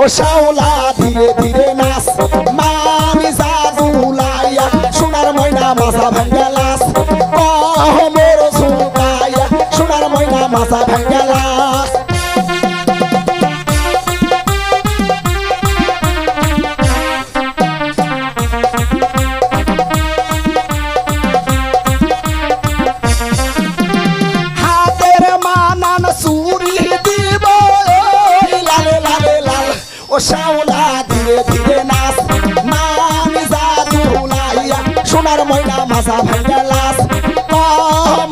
শ্যাওলা ধীরে ধীরে নাচ মানি জাদুলাইয়া সোনার ময়না মাছা ভাঙ্গা লাস মোর ঝুঁকাইয়া সোনার ময়না মাছা ভাঙ্গা লাস হাতের মানান চুরি দিব লালে লালে লাল ও শ্যাওলা ধীরে ধীরে নাচ মানি জাদুলাইয়া সোনার ময়না মাছা ভাঙ্গা লাস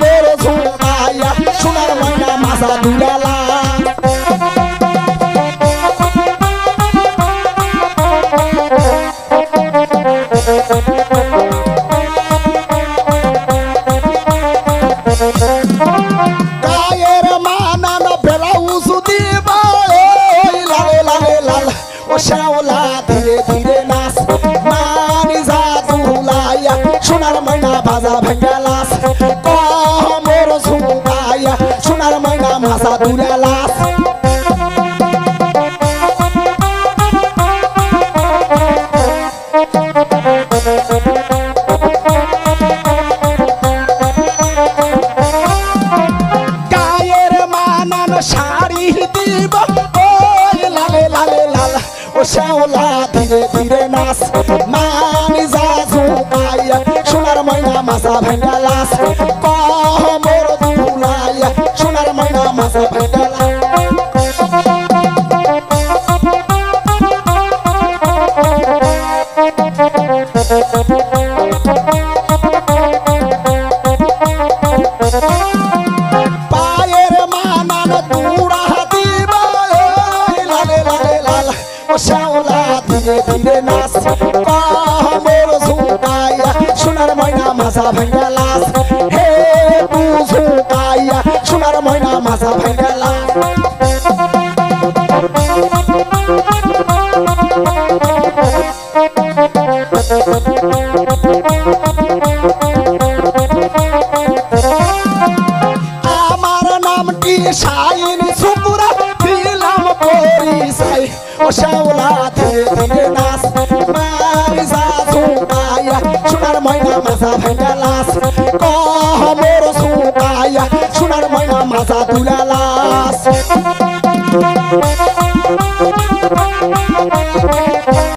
মোর ঝুঁকাইয়া সোনার ময়না মাছা দুলা লাস গায়ের মানান ব্লাউজ দিব লালে লালে লাল ও শ্যাওলা ধীরে ধীরে নাচ মানি জাদুলাইয়া সোনার ময়না বাজা ভাঙ্গা লাস মোর ঝুঁকাইয়া সোনার ময়না মাছা দুলা লাস গায়ের মানান শাড়ি দিব লালে লালে লাল ও শ্যাওলা ধীরে ধীরে নাচ মানি জাদুলাইয়া সোনার ময়না মাছা ভাঙ্গা লাস মোর ঝুঁকাইয়া সোনার ময়না মাছা ভাঙ্গা লাস পায়ের মানান দুড়া দিব লালে লালে লাল ও শ্যাওলা ধীরে ধীরে নাচ মোর ঝুঁকাইয়া সোনার ময়না মাছা ভাঙ্গা লাস হে তু ঝুঁকাইয়া সোনার ময়না মাছা ভাঙ্গা লাস আমার নামটি শাইন সুপুরা দিলাম পরিচয় ও শ্যাওলা ধীরে ধীরে নাচ মানি জাদুলাইয়া সোনার ময়না মাছা ভাঙ্গা লাস মোর ঝুঁকাইয়া সোনার ময়না মাছা দুলা লাস